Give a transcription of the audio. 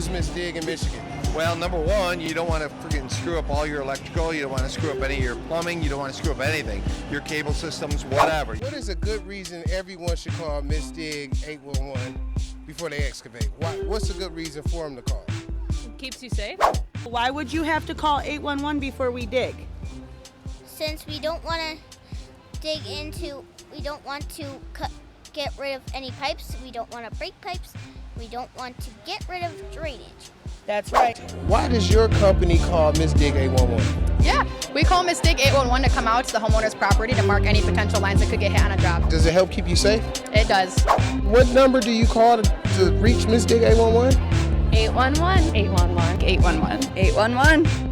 use Miss Dig in Michigan? Well, number one, you don't want to freaking screw up all your electrical. You don't want to screw up any of your plumbing. You don't want to screw up anything. Your cable systems, whatever. What is a good reason everyone should call Miss Dig 811 before they excavate? What's a good reason for them to call? Keeps you safe. Why would you have to call 811 before we dig? Since we don't want to get rid of any pipes, we don't want to break pipes, we don't want to get rid of drainage. That's right. Why does your company call Miss Dig 811? Yeah, we call Miss Dig 811 to come out to the homeowner's property to mark any potential lines that could get hit on a job. Does it help keep you safe? It does. What number do you call to reach Miss Dig 811? 811. 811. 811. 811.